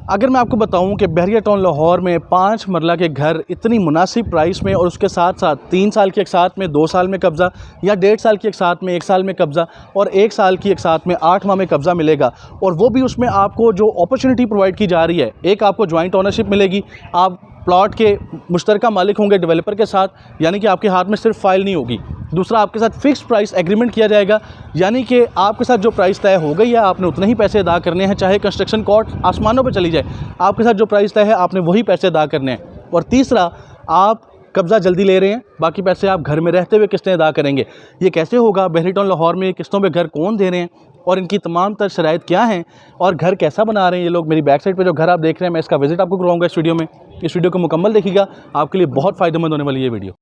अगर मैं आपको बताऊं कि बहरिया टाउन लाहौर में 5 मरला के घर इतनी मुनासिब प्राइस में और उसके साथ साथ 3 साल की एक साथ में 2 साल में कब्ज़ा या 1.5 साल की एक साथ में 1 साल में कब्ज़ा और 1 साल की एक साथ में 8 माह में कब्ज़ा मिलेगा, और वो भी उसमें आपको जो अपॉर्चुनिटी प्रोवाइड की जा रही है, एक आपको जॉइंट ओनरशिप मिलेगी, आप प्लॉट के मुश्तरका मालिक होंगे डेवलपर के साथ, यानी कि आपके हाथ में सिर्फ फाइल नहीं होगी। दूसरा, आपके साथ फिक्स प्राइस एग्रीमेंट किया जाएगा, यानी कि आपके साथ जो प्राइस तय हो गई है आपने उतने ही पैसे अदा करने हैं, चाहे कंस्ट्रक्शन कॉस्ट आसमानों पे चली जाए, आपके साथ जो प्राइस तय है आपने वही पैसे अदा करने हैं। और तीसरा, आप कब्ज़ा जल्दी ले रहे हैं, बाकी पैसे आप घर में रहते हुए किस्तें अदा करेंगे। ये कैसे होगा? बहरिया टाउन लाहौर में किस्तों पे घर कौन दे रहे हैं और इनकी तमाम तर शराइत क्या हैं और घर कैसा बना रहे हैं ये लोग। मेरी बैक साइड पे जो घर आप देख रहे हैं, मैं इसका विजिट आपको करवाऊंगा इस वीडियो में। इस वीडियो को मुकम्मल देखिएगा, आपके लिए बहुत फ़ायदेमंद होने वाली ये वीडियो।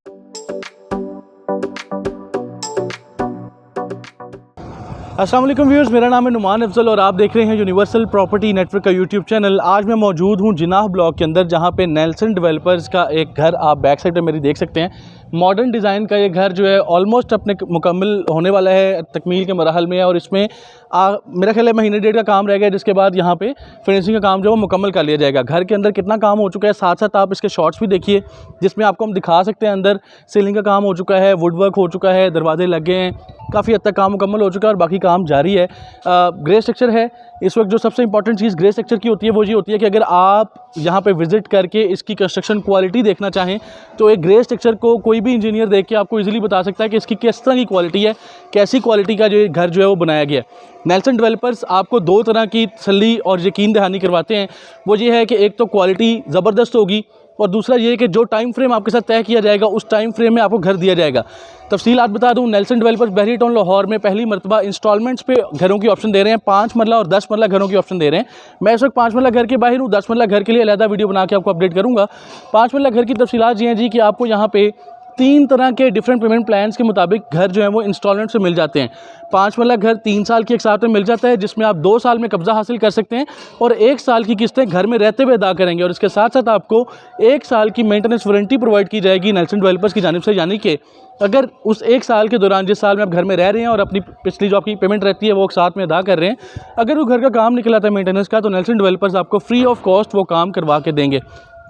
अस्सलाम वालेकुम व्यूअर्स, मेरा नाम है नुमान अफजल और आप देख रहे हैं यूनिवर्सल प्रॉपर्टी नेटवर्क का यूट्यूब चैनल। आज मैं मौजूद हूं जिनाह ब्लॉक के अंदर, जहां पे नेल्सन डेवलपर्स का एक घर आप बैक साइड पे मेरी देख सकते हैं। मॉडर्न डिज़ाइन का ये घर जो है ऑलमोस्ट अपने मुकम्मल होने वाला है, तकमील के मराहल में है, और इसमें मेरा ख्याल है महीने डेढ़ का काम रह गया, जिसके बाद यहाँ पे फिनिशिंग का काम जो है वो मुकम्मल कर लिया जाएगा। घर के अंदर कितना काम हो चुका है, साथ साथ आप इसके शॉट्स भी देखिए जिसमें आपको हम दिखा सकते हैं। अंदर सीलिंग का काम हो चुका है, वुड वर्क हो चुका है, दरवाजे लगे हैं, काफ़ी हद तक काम मुकम्मल हो चुका है और बाकी काम जारी है। ग्रे स्ट्रक्चर है इस वक्त। जो सबसे इंपॉर्टेंट चीज़ ग्रे स्ट्रक्चर की होती है वो ये होती है कि अगर आप यहाँ पे विज़िट करके इसकी कंस्ट्रक्शन क्वालिटी देखना चाहें तो एक ग्रे स्ट्रक्चर को कोई भी इंजीनियर देख के आपको इजीली बता सकता है कि इसकी किस तरह की क्वालिटी है, कैसी क्वालिटी का जो घर जो है वो बनाया गया है। नेल्सन डेवलपर्स आपको दो तरह की तसल्ली और यकीन दहानी करवाते हैं। वो ये है कि एक तो क्वालिटी ज़बरदस्त होगी और दूसरा ये है कि जो टाइम फ्रेम आपके साथ तय किया जाएगा उस टाइम फ्रेम में आपको घर दिया जाएगा। तफसीलात बता दूं, नेल्सन डेवलपर्स बहरिया टाउन लाहौर में पहली मरतबा इंस्टॉलमेंट्स पे घरों की ऑप्शन दे रहे हैं। 5 मरला और 10 मरला घरों की ऑप्शन दे रहे हैं। मैं इस वक्त 5 मरला घर के बाहर हूँ, 10 मरला घर के लिए अलहदा वीडियो बना के आपको अपडेट करूँगा। 5 मरला घर की तफसीलात ये हैं जी कि आपको यहाँ पे 3 तरह के डिफरेंट पेमेंट प्लान्स के मुताबिक घर जो है वो इंस्टॉलमेंट से मिल जाते हैं। 5 मरला घर 3 साल की एक साथ में मिल जाता है, जिसमें आप 2 साल में कब्ज़ा हासिल कर सकते हैं और 1 साल की किस्तें घर में रहते हुए अदा करेंगे। और इसके साथ साथ आपको 1 साल की मेंटेनेंस वारंटी प्रोवाइड की जाएगी नेल्सन डेवलपर्स की जानिब से, यानी कि अगर उस 1 साल के दौरान, जिस साल में आप घर में रह रहे हैं और अपनी पिछली जो आपकी पेमेंट रहती है वो साथ में अदा कर रहे हैं, अगर वो घर का काम निकल आता है मेंटेनेंस का, तो नेल्सन डेवलपर्स आपको फ्री ऑफ कॉस्ट वो काम करवा के देंगे,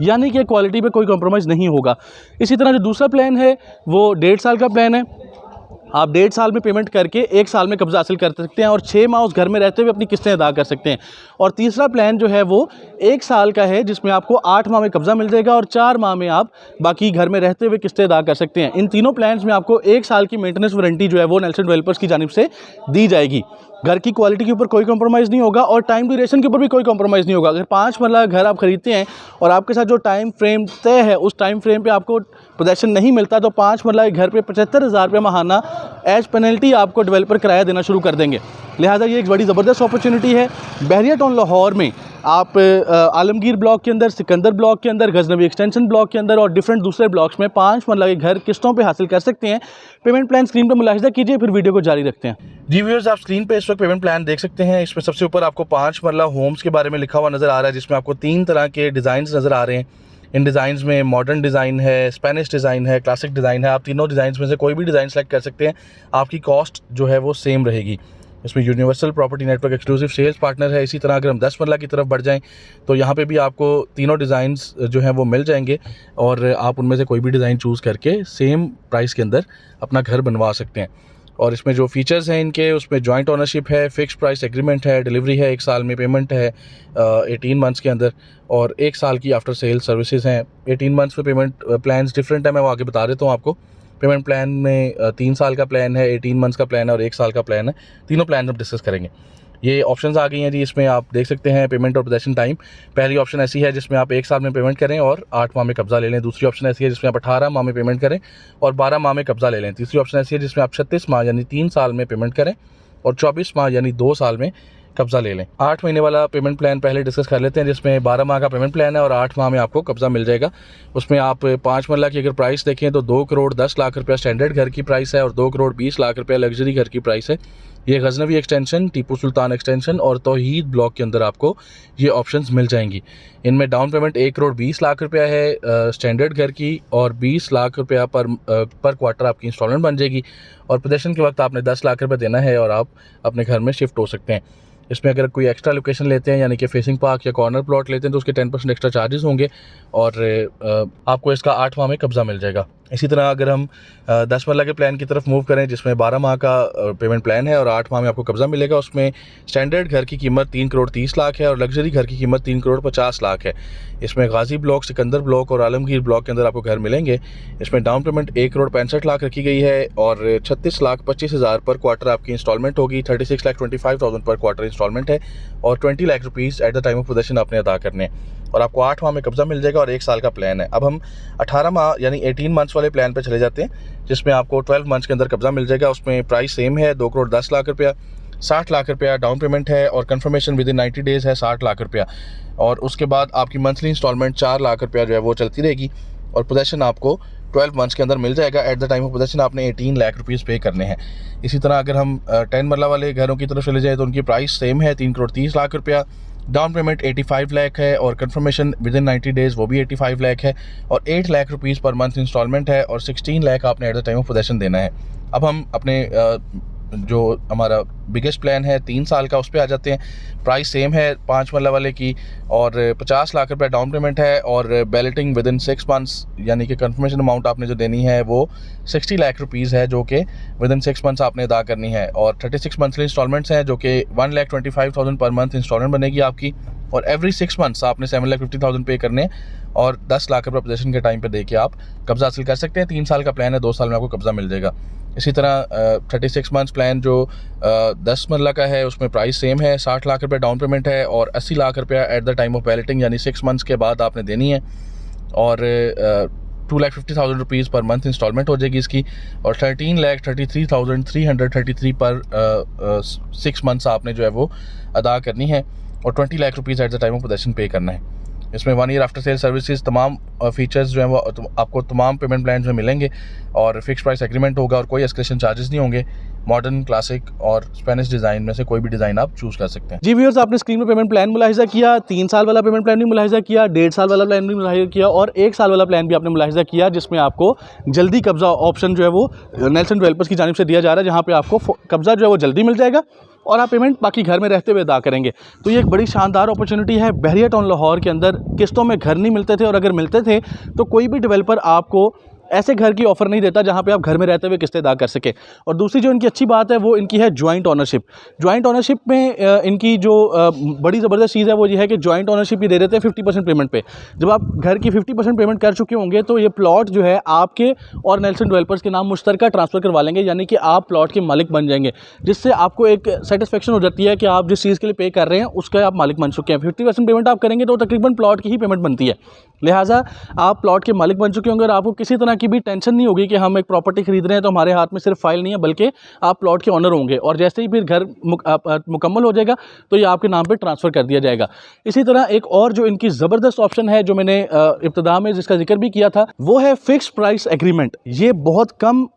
यानी कि क्वालिटी पे कोई कॉम्प्रोमाइज़ नहीं होगा। इसी तरह जो दूसरा प्लान है वो 1.5 साल का प्लान है। आप 1.5 साल में पेमेंट करके 1 साल में कब्ज़ा हासिल कर सकते हैं और 6 माह उस घर में रहते हुए अपनी किस्तें अदा कर सकते हैं। और तीसरा प्लान जो है वो 1 साल का है, जिसमें आपको 8 माह में कब्ज़ा मिल जाएगा और 4 माह में आप बाकी घर में रहते हुए किस्तें अदा कर सकते हैं। इन तीनों प्लान्स में आपको 1 साल की मेंटेनेंस वारंटी जो है वो नेल्सन डेवलपर्स की जानिब से दी जाएगी। घर की क्वालिटी के ऊपर कोई कॉम्प्रोमाइज़ नहीं होगा और टाइम ड्यूरेशन के ऊपर भी कोई कॉम्प्रोमाइज़ नहीं होगा। अगर 5 मरला घर आप ख़रीदते हैं और आपके साथ जो टाइम फ्रेम तय है उस टाइम फ्रेम पे आपको पोजेसन नहीं मिलता, तो 5 मरला के घर पे 75,000 रुपये माहाना एज पेनल्टी आपको डेवलपर किराया देना शुरू कर देंगे। लिहाजा ये एक बड़ी ज़बरदस्त अपॉर्चुनिटी है। बहरिया टाउन लाहौर में आप आलमगीर ब्लॉक के अंदर, सिकंदर ब्लॉक के अंदर, गजनवी एक्सटेंशन ब्लॉक के अंदर और डिफरेंट दूसरे ब्लॉक्स में 5 मरला के घर किस्तों पे हासिल कर सकते हैं। पेमेंट प्लान स्क्रीन पर मुलाहिजा कीजिए, फिर वीडियो को जारी रखते हैं। जी व्यूअर्स, आप स्क्रीन पे इस वक्त पेमेंट प्लान देख सकते हैं। इसमें सबसे ऊपर आपको 5 मरला होम्स के बारे में लिखा हुआ नज़र आ रहा है, जिसमें आपको 3 तरह के डिज़ाइंस नज़र आ रहे हैं। इन डिज़ाइंस में मॉडर्न डिज़ाइन है, स्पेनिश डिज़ाइन है, क्लासिक डिज़ाइन है। आप तीनों डिज़ाइंस में से कोई भी डिज़ाइन सेलेक्ट कर सकते हैं, आपकी कॉस्ट जो है वो सेम रहेगी। इसमें universal property network exclusive sales partner है। इसी तरह अगर हम 10 मरला की तरफ बढ़ जाएं तो यहाँ पे भी आपको तीनों डिज़ाइंस जो हैं वो मिल जाएंगे और आप उनमें से कोई भी डिज़ाइन चूज़ करके सेम प्राइस के अंदर अपना घर बनवा सकते हैं। और इसमें जो फीचर्स हैं इनके, उसमें जॉइंट ओनरशिप है, फिक्स प्राइस एग्रीमेंट है, डिलीवरी है 1 साल में, पेमेंट है 18 मंथ्स के अंदर और 1 साल की आफ्टर सेल सर्विसेज हैं। 18 मंथ्स में पेमेंट प्लान्स डिफरेंट है, मैं वो आगे बता देता हूँ आपको। पेमेंट प्लान में 3 साल का प्लान है, 18 मंथ्स का प्लान है और 1 साल का प्लान है। तीनों प्लान हम डिस्कस करेंगे। ये ऑप्शंस आ गई हैं जी, इसमें आप देख सकते हैं पेमेंट और पोजेसन टाइम। पहली ऑप्शन ऐसी है जिसमें आप 1 साल में पेमेंट करें और 8 माह में कब्जा ले लें। दूसरी ऑप्शन ऐसी है जिसमें आप 18 माह में पेमेंट करें और 12 माह में कब्जा ले लें। तीसरी ऑप्शन ऐसी है जिसमें आप 36 माह यानी 3 साल में पेमेंट करें और 24 माह यानी 2 साल में कब्जा ले लें। 8 महीने वाला पेमेंट प्लान पहले डिस्कस कर लेते हैं, जिसमें 12 माह का पेमेंट प्लान है और 8 माह में आपको कब्जा मिल जाएगा। उसमें आप 5 मरला की अगर प्राइस देखें तो 2 करोड़ 10 लाख रुपया स्टैंडर्ड घर की प्राइस है और 2 करोड़ 20 लाख रुपया लग्जरी घर की प्राइस है। ये गजनवी एक्सटेंशन, टीपू सुल्तान एक्सटेंशन और तौहीद ब्लॉक के अंदर आपको ये ऑप्शंस मिल जाएंगी। इनमें डाउन पेमेंट 1 करोड़ 20 लाख रुपया है स्टैंडर्ड घर की और 20 लाख रुपया पर क्वार्टर आपकी इंस्टॉलमेंट बन जाएगी और पोजेसन के वक्त आपने 10 लाख रुपये देना है और आप अपने घर में शिफ्ट हो सकते हैं। इसमें अगर कोई एक्स्ट्रा लोकेशन लेते हैं यानी कि फेसिंग पार्क या कॉर्नर प्लॉट लेते हैं तो उसके 10% एक्स्ट्रा चार्जेस होंगे और आपको इसका 8 माह में कब्ज़ा मिल जाएगा। इसी तरह अगर हम 10 मरला के प्लान की तरफ मूव करें जिसमें 12 माह का पेमेंट प्लान है और 8 माह में आपको कब्ज़ा मिलेगा, उसमें स्टैंडर्ड घर की कीमत 3 करोड़ 30 लाख है और लग्जरी घर की कीमत 3 करोड़ 50 लाख है। इसमें गाजी ब्लॉक, सिकंदर ब्लॉक और आलमगीर ब्लॉक के अंदर आपको घर मिलेंगे। इसमें डाउन पेमेंट 1 करोड़ 65 लाख रखी गई है और 36,25,000 पर क्वार्टर आपकी इंस्टॉलमेंट होगी। 36,25,000 पर क्वार्टर इंस्टॉलमेंट है और 20 lakh rupees eight the time of possession आपने अदा करने और आपको 8 माह में कब्ज़ा मिल जाएगा और 1 साल का प्लान है। अब हम 18 माह यानी 18 मंथ्स वाले प्लान पे चले जाते हैं जिसमें आपको 12 मंथ्स के अंदर कब्ज़ा मिल जाएगा। उसमें प्राइस सेम है, 2 करोड़ 10 लाख रुपया, 60 लाख रुपया डाउन पेमेंट है और कंफर्मेशन विद इन 90 डेज़ है 60 लाख रुपया और उसके बाद आपकी मंथली इंस्टॉलमेंट 4 लाख रुपया जो है वो चलती रहेगी और पोजेशन आपको 12 मंथ्स के अंदर मिल जाएगा। Eight the time of possession आपने 18 लाख रुपीज़ पे करने हैं। इसी तरह अगर हम 10 मरला वाले घरों की तरफ चले जाए तो उनकी प्राइस सेम है, 3 करोड़ 30 लाख रुपया, डाउन पेमेंट 85 लाख है और कंफर्मेशन विद इन 90 डेज़ वो भी 85 लाख है और 8 lakh rupees per month instalment है और 16 लाख आपने at the time of possession देना है। अब हम अपने जो हमारा बिगेस्ट प्लान है 3 साल का उस पर आ जाते हैं। प्राइस सेम है 5 मरला वाले की और 50 लाख रुपया डाउन पेमेंट है और बैलेटिंग विद इन 6 मंथ्स यानी कि कंफर्मेशन अमाउंट आपने जो देनी है वो 60 लाख रुपीज़ है जो कि विद इन 6 मंथ्स आपने अदा करनी है और 36 मंथली इंस्टॉलमेंट्स हैं जो कि 1,25,000 पर मंथ इंस्टॉलमेंट बनेगी आपकी और एवरी 6 मंथ्स आपने 7,50,000 पे करने और 10 लाख रुपये पोजेशन के टाइम पे दे के आप कब्ज़ा हासिल कर सकते हैं। 3 साल का प्लान है, 2 साल में आपको कब्ज़ा मिल जाएगा। इसी तरह 36 मंथ्स प्लान जो 10 मरला का है उसमें प्राइस सेम है, 60 लाख रुपये डाउन पेमेंट है और 80 लाख रुपया eight the time of balloting यानी 6 मंथ्स के बाद आपने देनी है और 2,50,000 रुपीज़ पर मंथ इंस्टॉलमेंट हो जाएगी इसकी और 13,33,333 पर 6 मंथ्स आपने जो है वो अदा करनी है और 20 lakh rupees eight the time of possession पे करना है। इसमें 1 ईयर आफ्टर सेल सर्विसेज तमाम फीचर्स जो हैं वो आपको तमाम पेमेंट प्लान में मिलेंगे और फिक्स प्राइस एग्रीमेंट होगा और कोई एस्केलेशन चार्जेस नहीं होंगे। मॉडर्न, क्लासिक और स्पेनिश डिज़ाइन में से कोई भी डिज़ाइन आप चूज़ कर सकते हैं। जी व्यूअर्स, आपने स्क्रीन में पेमेंट प्लान मुलाहिजा किया, 3 साल वाला पेमेंट प्लान भी मुलाहिजा किया, 1.5 साल वाला प्लान भी मुलाहिजा किया और 1 साल वाला प्लान भी आपने मुलाहिजा किया जिसमें आपको जल्दी कब्ज़ा ऑप्शन जो है वो नेल्सन डेवलपर्स की जानिब से दिया जा रहा है जहाँ पे आपको कब्ज़ा जो है वो जल्दी मिल जाएगा और आप पेमेंट बाकी घर में रहते हुए अदा करेंगे। तो ये एक बड़ी शानदार अपॉर्चुनिटी है। बहरिया टाउन लाहौर के अंदर किस्तों में घर नहीं मिलते थे और अगर मिलते थे तो कोई भी डेवलपर आपको ऐसे घर की ऑफ़र नहीं देता जहाँ पे आप घर में रहते हुए किस्तें अदा कर सके। और दूसरी जो इनकी अच्छी बात है वो इनकी है जॉइंट ओनरशिप। जॉइंट ओनरशिप में इनकी जो बड़ी ज़बरदस्त चीज़ है वो ये है कि जॉइंट ओनरशिप ये दे देते हैं 50% पेमेंट पे। जब आप घर की 50% पेमेंट कर चुके होंगे तो ये प्लॉट जो है आपके और नेल्सन डेवलपर्स के नाम मुश्तरका ट्रांसफ़र करवा लेंगे यानी कि आप प्लॉट के मालिक बन जाएंगे, जिससे आपको एक सेटिस्फेक्शन हो जाती है कि आप जिस चीज़ के लिए पे कर रहे हैं उसका आप मालिक बन चुके हैं। 50% पेमेंट आप करेंगे तो तकरीबन प्लॉट की ही पेमेंट बनती है, लिहाजा आप प्लॉट के मालिक बन चुके होंगे और आपको किसी तरह की भी टेंशन नहीं होगी कि हम एक प्रॉपर्टी खरीद रहे हैं तो हमारे हाथ में सिर्फ फाइल नहीं है बल्कि आप प्लॉट के ऑनर होंगे और जैसे ही फिर घर मुकम्मल हो जाएगा तो ये आपके नाम पे ट्रांसफ़र कर दिया जाएगा। इसी तरह एक और जो इनकी ज़बरदस्त ऑप्शन है जो मैंने इब्तिदा में जिसका जिक्र भी किया था वो है फिक्स प्राइस एग्रीमेंट। ये बहुत कम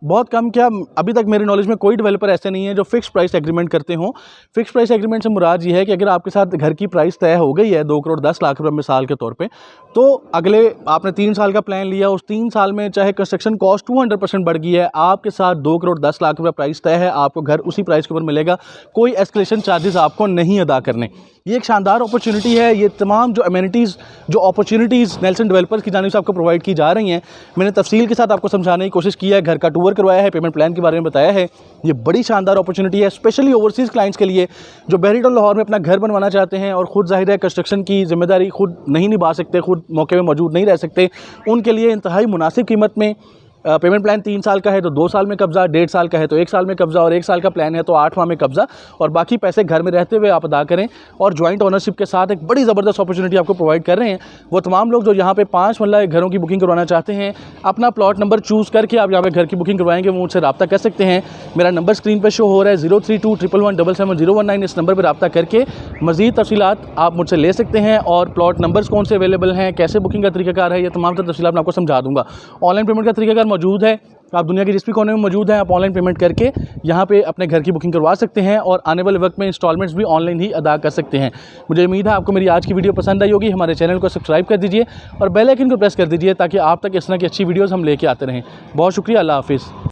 क्या अभी तक मेरे नॉलेज में कोई डेवलपर ऐसे नहीं है जो फिक्स प्राइस एग्रीमेंट करते हों। फिक्स प्राइस एग्रीमेंट से मुराद ये है कि अगर आपके साथ घर की प्राइस तय हो गई है 2 करोड़ 10 लाख रुपये मिसाल के तौर पर, तो अगले आपने 3 साल का प्लान लिया, उस 3 साल में चाहे कंस्ट्रक्शन कॉस्ट 200% बढ़ गई है, आपके साथ 2 करोड़ 10 लाख रुपये प्राइस तय है, आपको घर उसी प्राइस के ऊपर मिलेगा, कोई एस्केलेशन चार्जेस आपको नहीं अदा करने। ये एक शानदार अपॉर्चुनिटी है। ये तमाम जो अमेनिटीज़ जो अपॉर्चुनिटीज़ नेल्सन डेवलपर्स की जानिब से आपको प्रोवाइड की जा रही हैं मैंने तफसील के साथ आपको समझाने की कोशिश की है, घर का टूर करवाया है, पेमेंट प्लान के बारे में बताया है। ये बड़ी शानदार अपॉर्चुनिटी है स्पेशली ओवरसीज़ क्लाइंट्स के लिए जो बहरी टाउन लाहौर में अपना घर बनवाना चाहते हैं और ख़ुद ज़ाहिर है कंस्ट्रक्शन की जिम्मेदारी खुद नहीं निभा सकते, खुद मौके में मौजूद नहीं रह सकते, उनके लिए इंतहाई मुनासिब कीमत में पेमेंट प्लान 3 साल का है तो 2 साल में कब्ज़ा, 1.5 साल का है तो 1 साल में कब्ज़ा और 1 साल का प्लान है तो 8 माह में कब्ज़ा और बाकी पैसे घर में रहते हुए आप अदा करें और जॉइंट ओनरशिप के साथ एक बड़ी ज़बरदस्त अपॉर्चुनिटी आपको प्रोवाइड कर रहे हैं। वो तमाम लोग जो यहाँ पे 5 मरला घरों की बुकिंग करवाना चाहते हैं, अपना प्लॉट नंबर चूज़ करके आप यहाँ पे घर की बुकिंग करवाएंगे, वो मुझसे रब्ता कर सकते हैं। मेरा नंबर स्क्रीन पर शो हो रहा है 03211177019। इस नंबर पर रब्ता करके मज़ीद तफसीलात आप मुझसे ले सकते हैं और प्लॉट नंबर्स कौन से अवेलेबल हैं, कैसे बुकिंग का तरीकाकार है, ये तमाम तफसीलात मैं आपको समझा दूँगा। ऑनलाइन पेमेंट का तरीकाकार मौजूद है, आप दुनिया के जिस भी कोने में मौजूद हैं आप ऑनलाइन पेमेंट करके यहाँ पे अपने घर की बुकिंग करवा सकते हैं और आने वाले वक्त में इंस्टॉलमेंट्स भी ऑनलाइन ही अदा कर सकते हैं। मुझे उम्मीद है आपको मेरी आज की वीडियो पसंद आई होगी। हमारे चैनल को सब्सक्राइब कर दीजिए और बेल आइकन को प्रेस कर दीजिए ताकि आप तक इस तरह की अच्छी वीडियोज़ हम लेके आते रहें। बहुत शुक्रिया, अल्लाह हाफिज़।